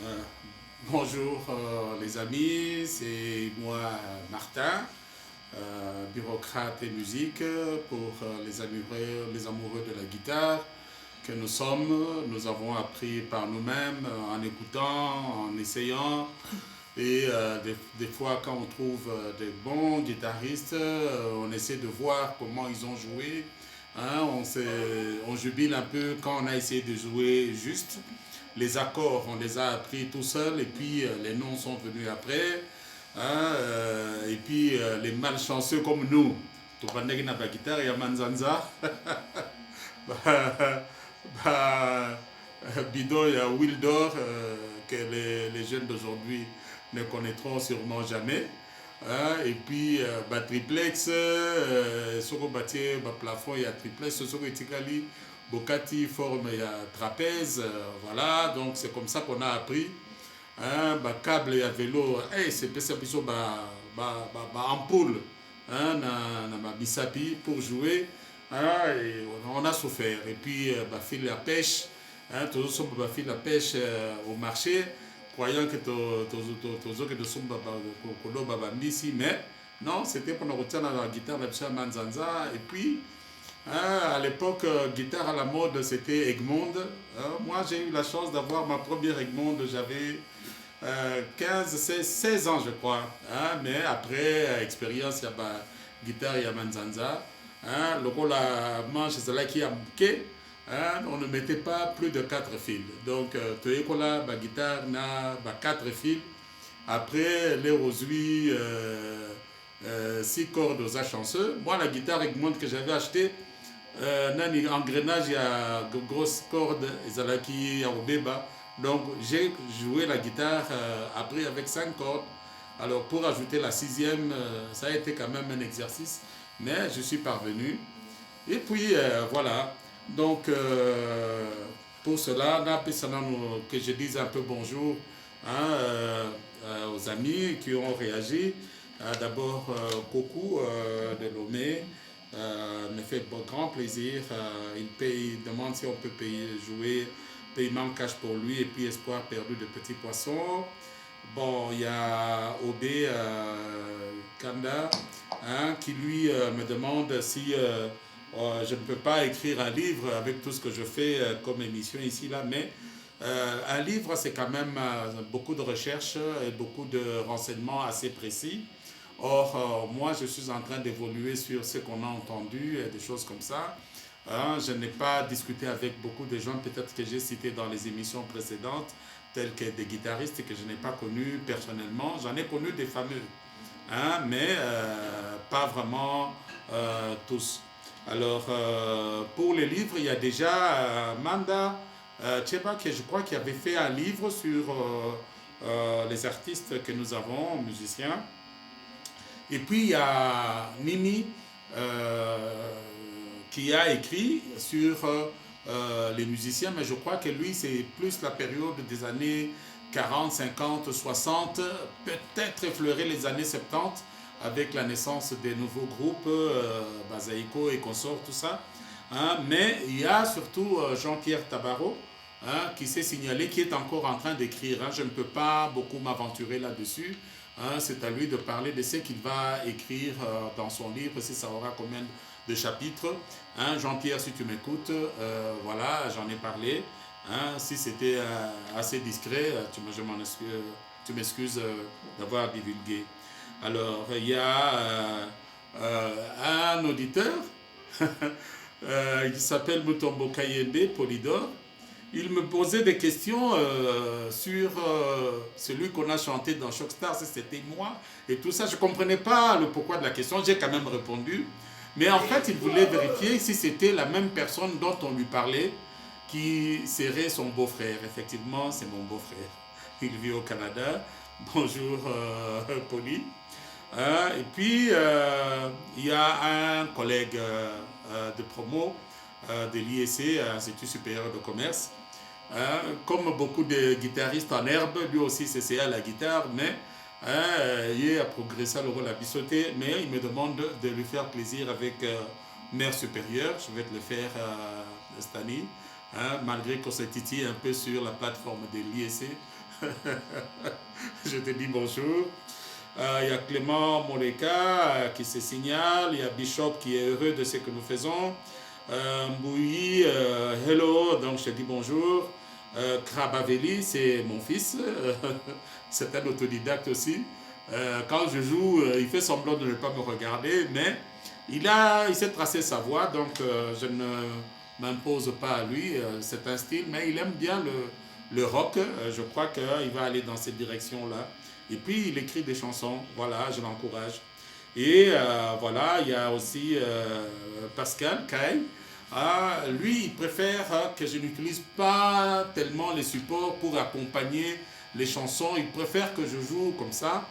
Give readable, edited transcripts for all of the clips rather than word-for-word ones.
Euh, Bonjour les amis, c'est moi Martin, bureaucrate et musique pour les amoureux de la guitare que nous sommes. Nous avons appris par nous-mêmes en écoutant, en essayant. Et des fois, quand on trouve des bons guitaristes, on essaie de voir comment ils ont joué. Hein, on jubile un peu quand on a essayé de jouer juste. Les accords, on les a appris tout seuls et puis les noms sont venus après. Hein, et puis les malchanceux comme nous, Tupandegi na ba guitare ya Manzanza, bah, bah, Bidon et Wildor, que les jeunes d'aujourd'hui ne connaîtront sûrement jamais. Hein, et puis, bah, triplex, soko batie, bah, plafond, il y a triplex, soko itikali, bokati, forme, il y a trapèze, voilà, donc c'est comme ça qu'on a appris. Hein, bah, câble, il y a vélo, hey, c'est ça, bah, ampoule, hein, na ma bisapi pour jouer, hein, et on a souffert. Et puis, bah, fil à pêche, hein, toujours sur bah, fil à pêche au marché, croyant que tozo que de sumba kolo babambisi, mais non, c'était pour nous retirer la guitare la pcha manzanza. Et puis, hein, à l'époque, guitare à la mode, c'était Egmont. Moi, j'ai eu la chance d'avoir ma première Egmont, j'avais 15, 16 ans, je crois. Hein, mais après, expérience, il y a bah, guitare, il y a manzanza. Hein, le la manche, c'est là qui a bouquet. Hein, on ne mettait pas plus de 4 fils. Donc, tu as la guitare, na 4 fils. Après, les rosuis, 6 cordes aux chanceux. Moi, la guitare Egmont que j'avais achetée, nani engrenage ya grosse corde ezalaki ya obeba, donc j'ai joué la guitare après avec 5 cordes. Alors pour ajouter la sixième, ça a été quand même un exercice, mais je suis parvenu. Et puis voilà, donc pour cela que je dise un peu bonjour, hein, aux amis qui ont réagi. D'abord Coco de Lomé, me fait grand plaisir. Il demande si on peut payer, jouer paiement cash pour lui et puis espoir perdu de petits poissons. Bon, il y a Obé Kanda, hein, qui lui me demande si je ne peux pas écrire un livre avec tout ce que je fais comme émission ici, là, mais un livre, c'est quand même beaucoup de recherches et beaucoup de renseignements assez précis. Or, moi, je suis en train d'évoluer sur ce qu'on a entendu et des choses comme ça. Hein, je n'ai pas discuté avec beaucoup de gens, peut-être que j'ai cité dans les émissions précédentes, tels que des guitaristes que je n'ai pas connus personnellement. J'en ai connu des fameux, hein, mais pas vraiment tous. Alors, pour les livres, il y a déjà Manda Cheba, que je crois qu'il avait fait un livre sur les artistes que nous avons, musiciens. Et puis il y a Nini qui a écrit sur les musiciens, mais je crois que lui, c'est plus la période des années 40, 50, 60, peut-être effleurer les années 70 avec la naissance des nouveaux groupes, Basaïko et consorts, tout ça. Hein, mais il y a surtout Jean-Pierre Tabarot, hein, qui s'est signalé, qui est encore en train d'écrire. Hein. Je ne peux pas beaucoup m'aventurer là-dessus. Hein, c'est à lui de parler de ce qu'il va écrire dans son livre, si ça aura combien de chapitres. Hein, Jean-Pierre, si tu m'écoutes, voilà, j'en ai parlé. Hein, si c'était assez discret, tu m'excuses d'avoir divulgué. Alors, il y a un auditeur il s'appelle Mutombo Kayende Polydor. Il me posait des questions sur celui qu'on a chanté dans Shockstar, si c'était moi, et tout ça. Je ne comprenais pas le pourquoi de la question, j'ai quand même répondu. Mais en fait, il voulait vérifier si c'était la même personne dont on lui parlait, qui serait son beau-frère. Effectivement, c'est mon beau-frère. Il vit au Canada. Bonjour, Poli. Et puis, il y a un collègue de promo de l'IEC, Institut supérieur de commerce. Comme beaucoup de guitaristes en herbe, lui aussi s'essayait à la guitare, mais il a progressé à le rôle à bissoter, mais il me demande de lui faire plaisir avec mère supérieure. Je vais te le faire cette année, hein, malgré qu'on se titille un peu sur la plateforme de l'IEC. Je te dis bonjour. Il y a Clément Moleka qui se signale. Il y a Bishop qui est heureux de ce que nous faisons. Mbouyi, hello, donc je te dis bonjour. Krabaveli, c'est mon fils. C'est un autodidacte aussi. Quand je joue, il fait semblant de ne pas me regarder, mais il s'est tracé sa voie, donc je ne m'impose pas à lui. C'est un style, mais il aime bien le rock. Je crois qu'il va aller dans cette direction-là. Et puis, il écrit des chansons. Voilà, je l'encourage. Et voilà, il y a aussi Pascal Kay. Lui, il préfère que je n'utilise pas tellement les supports pour accompagner les chansons. Il préfère que je joue comme ça.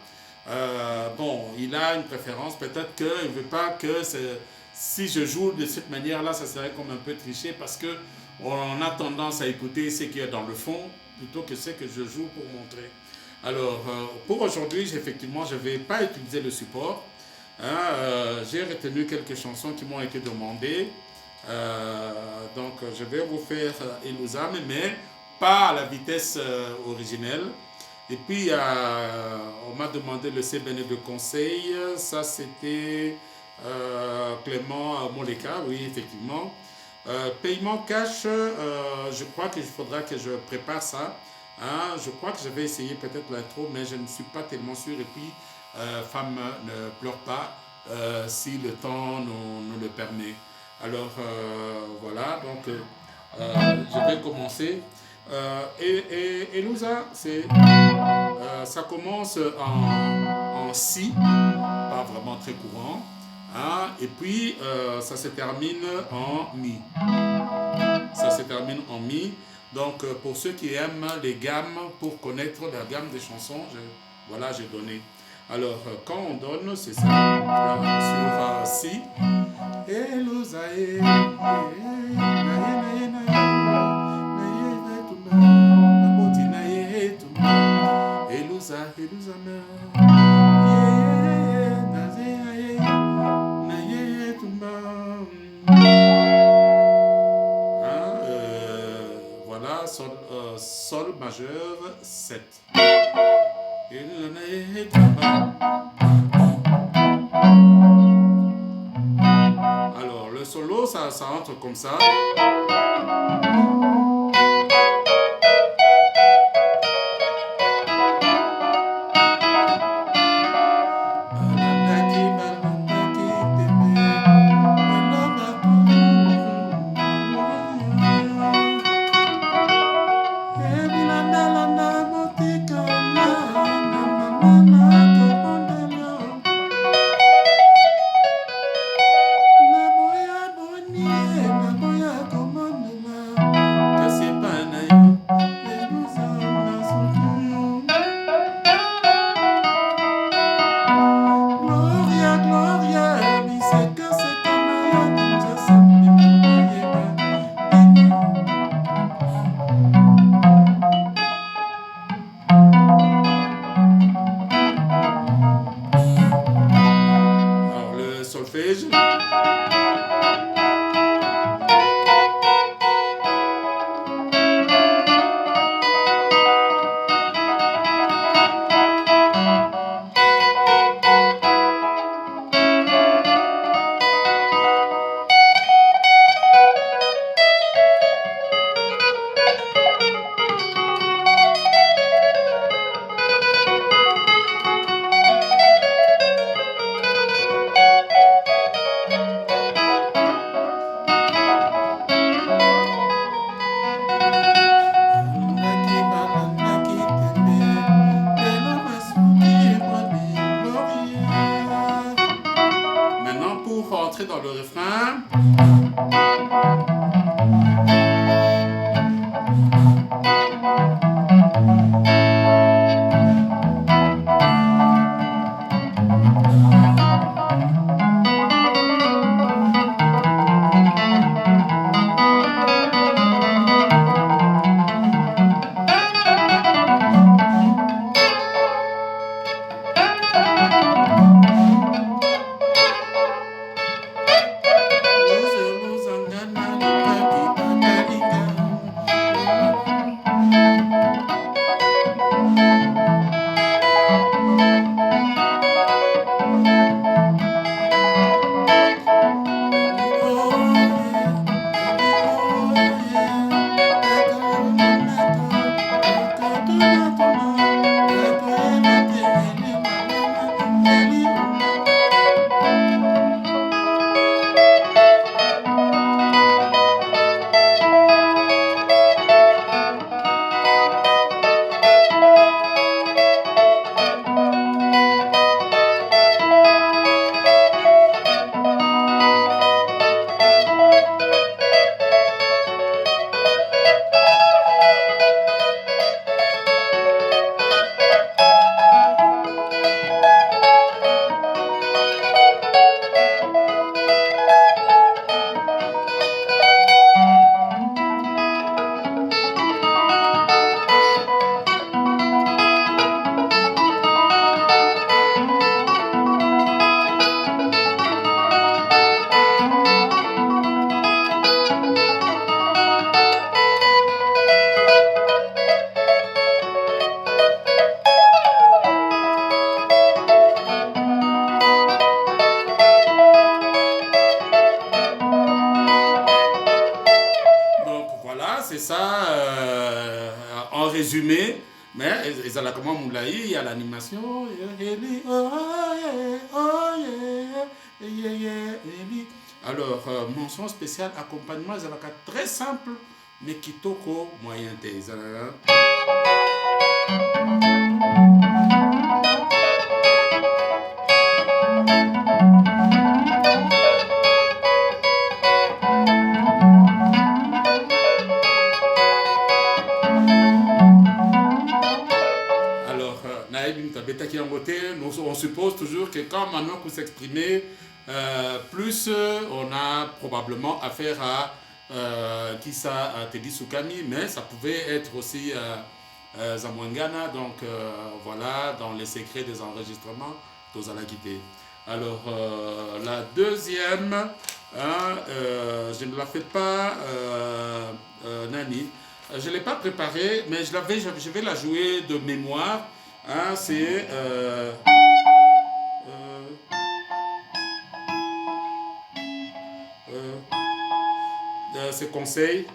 Bon, il a une préférence. Peut-être qu'il ne veut pas que si je joue de cette manière-là, ça serait comme un peu triché parce que on a tendance à écouter ce qu'il y a dans le fond plutôt que ce que je joue pour montrer. Alors, pour aujourd'hui, effectivement, je ne vais pas utiliser le support. J'ai retenu quelques chansons qui m'ont été demandées. Donc, je vais vous faire Elouzame, mais pas à la vitesse originelle. Et puis, on m'a demandé le CBN de conseil. Ça, c'était Clément Moleka, oui, effectivement. Paiement cash, je crois qu'il faudra que je prépare ça. Je crois que je vais essayer peut-être l'intro, mais je ne suis pas tellement sûr. Et puis, femme ne pleure pas si le temps nous le permet. Alors, voilà, donc je vais commencer. Et Louza, ça commence en si, pas vraiment très courant. Et puis, ça se termine en mi. Ça se termine en mi. Donc, pour ceux qui aiment les gammes, pour connaître la gamme des chansons, voilà, j'ai donné. Alors, quand on donne, c'est ça. Sur si. Voilà, sol majeur 7. Alors, le solo, ça entre comme ça. résumé, mais ils ont comment Moulaï, il y a l'animation. Alors, mention spéciale, accompagnement, ils ont très simple, mais qui toko moyen thé. On suppose toujours que quand maintenant vous s'exprimez, plus on a probablement affaire à Kissa Teddy Soukami, mais ça pouvait être aussi Zamwangana, donc voilà, dans les secrets des enregistrements, Tozala Kité. Alors, la deuxième, je ne la fais pas, Nani, je ne l'ai pas préparée, mais je vais la jouer de mémoire. Hein, c'est conseil.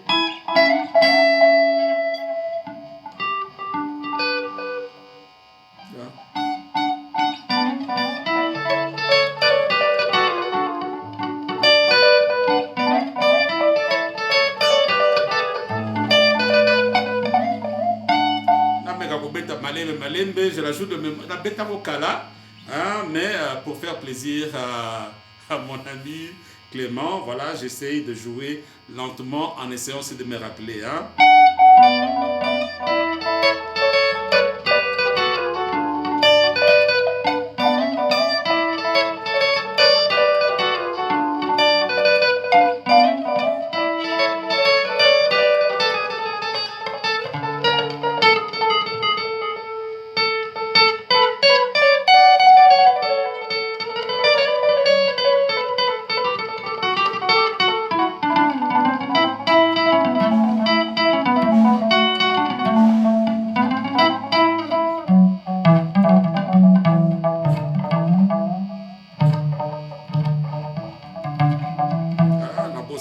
Je l'ajoute de même la bêta vocala, hein, mais pour faire plaisir à mon ami Clément, voilà, j'essaye de jouer lentement en essayant aussi de me rappeler. Hein.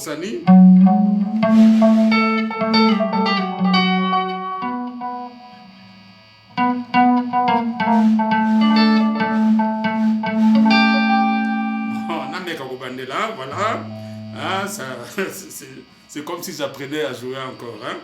Sani. Voilà. Ah, c'est comme si j'apprenais à jouer encore. Hein.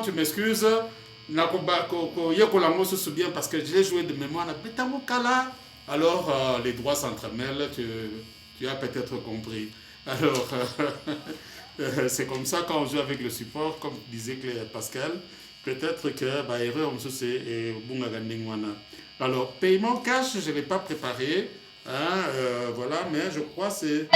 Tu m'excuses, se souvient parce que j'ai joué de mémoire. Alors, les droits s'entremêlent, tu as peut-être compris. Alors, c'est comme ça quand on joue avec le support, comme disait Pascal, peut-être que erreur, c'est alors, paiement cash, je ne l'ai pas préparé. Hein, voilà, mais je crois que c'est...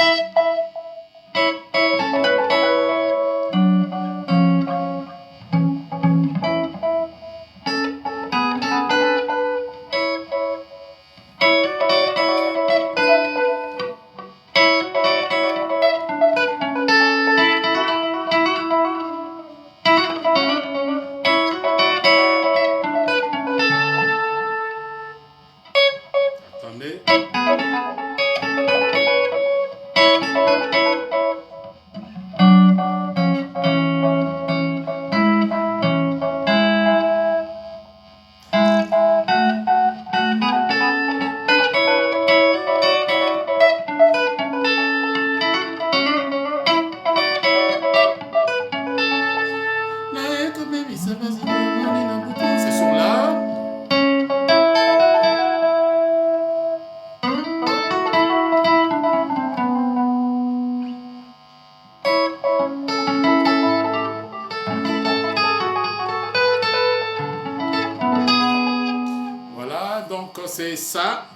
c'est ça,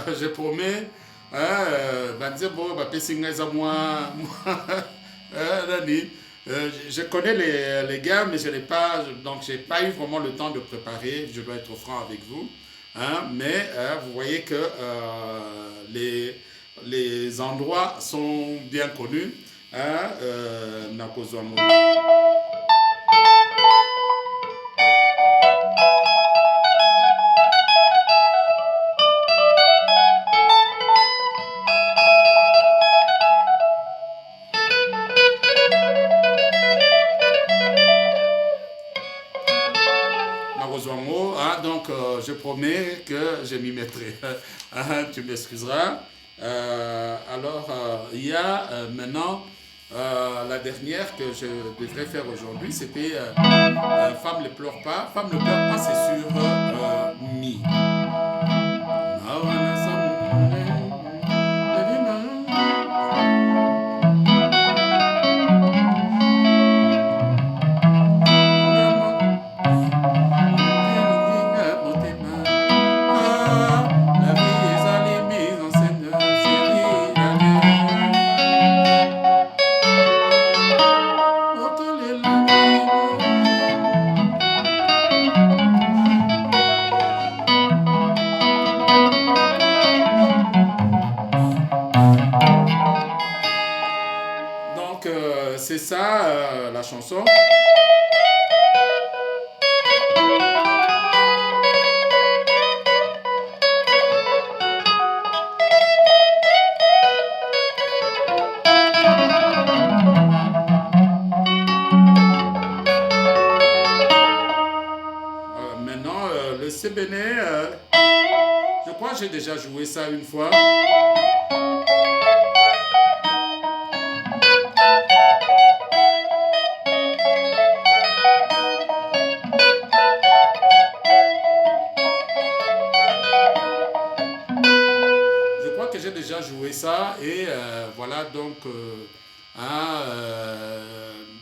je promets. Dire bon, je connais les gars, mais je n'ai pas, donc j'ai pas eu vraiment le temps de préparer. Je dois être franc avec vous, mais vous voyez que les endroits sont bien connus. Nakozwamo. Donc je promets que je m'y mettrai. Tu m'excuseras. Alors, il y a maintenant la dernière que je devrais faire aujourd'hui, c'était Femme ne pleure pas. Femme ne pleure pas, c'est sur Mi. C'est ça la chanson. Maintenant, le Sébéné, je crois que j'ai déjà joué ça une fois. J'ai déjà joué ça et voilà donc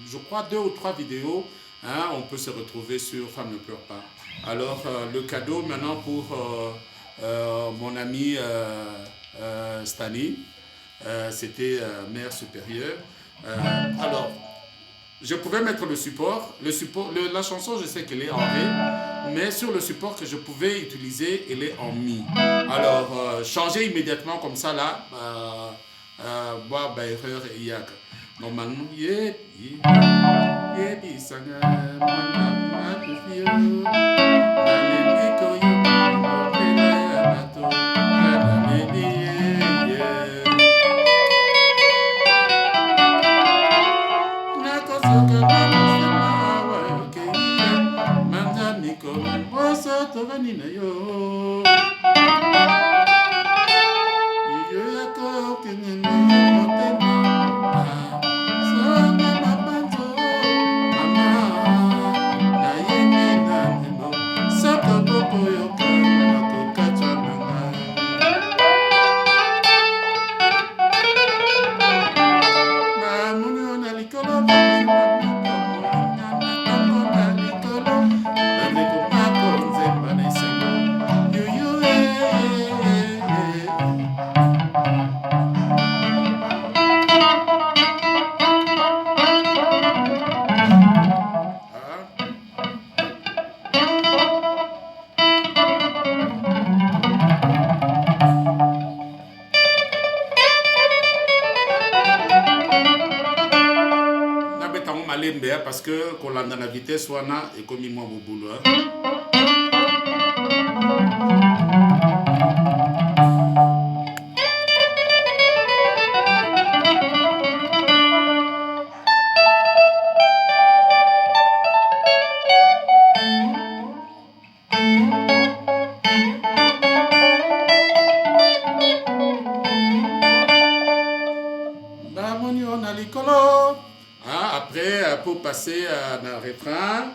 je crois 2 ou 3 vidéos, on peut se retrouver sur Femme ne pleure pas. Alors le cadeau maintenant pour mon ami Stani, c'était Mère supérieure. Alors je pouvais mettre le support, la chanson je sais qu'elle est en Ré, mais sur le support que je pouvais utiliser, elle est en Mi. Alors, changer immédiatement comme ça là, erreur et yak. Normalement, parce que quand on a la vitesse, on a et comme moi au boulot. Après, pour passer à un refrain.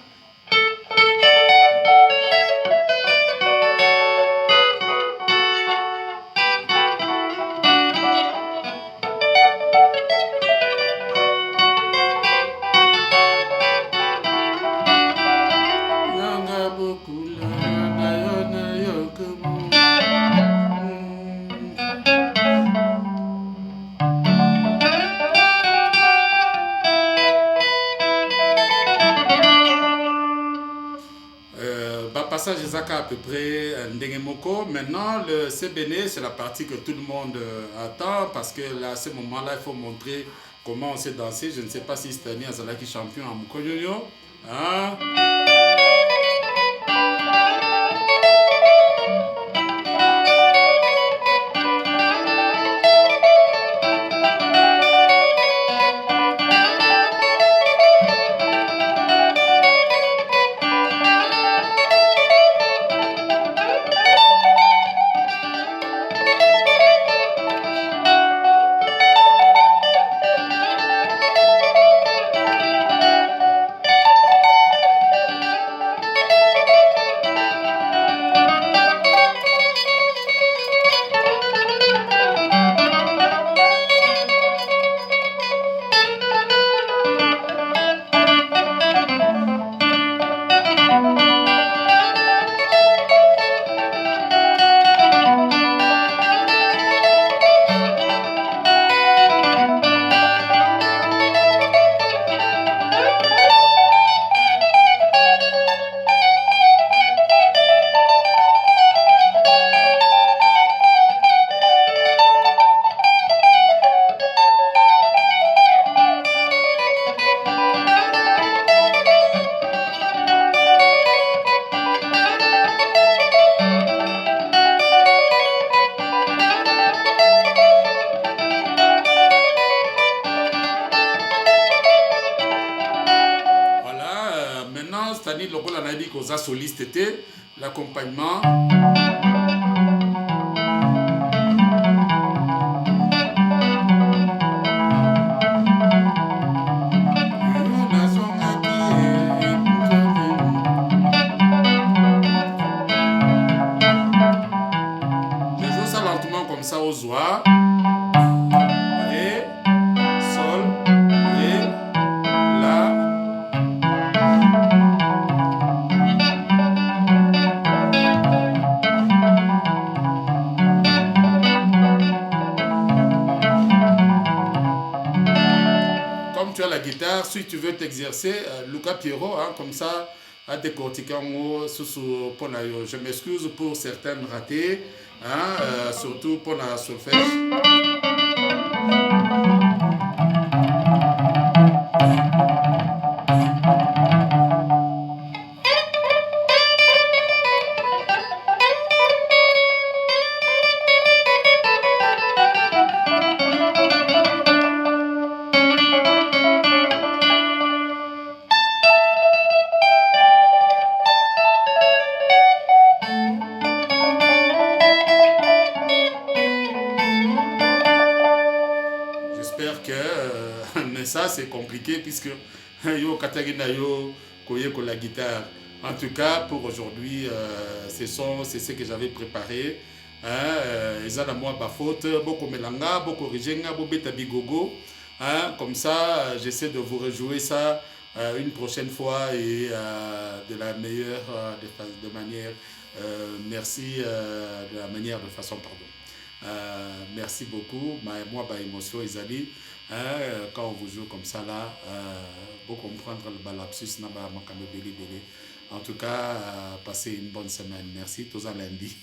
passage Zaka à peu près Ndengemoko. Maintenant, le CBN, c'est la partie que tout le monde attend parce que là, à ce moment-là, il faut montrer comment on sait danser. Je ne sais pas si cette année, Azalaki champion à Mukonyonyo. Hein? Maintenant, Stani Logo l'a dit qu'aux solistes était l'accompagnement. Je joue ça lentement comme ça aux oies. Ré, sol, ré, la. Comme tu as la guitare, si tu veux t'exercer, Luca Pierrot, hein, comme ça, à décortiquer en haut, je m'excuse pour certaines ratées, hein, surtout pour la solfège. J'espère que mais ça c'est compliqué puisque yo katagina yo koye ko la guitare. En tout cas pour aujourd'hui c'est ce que j'avais préparé. Ils ont moi ba faute beaucoup melanga beaucoup rigenga bobeta bigogo. Comme ça j'essaie de vous rejouer ça une prochaine fois et de la meilleure de manière merci de la manière de façon pardon. Merci beaucoup. Moi, par émotion, Isali, quand on vous joue comme ça là, pour comprendre le balapsus, en tout cas, passez une bonne semaine. Merci, tous à lundi.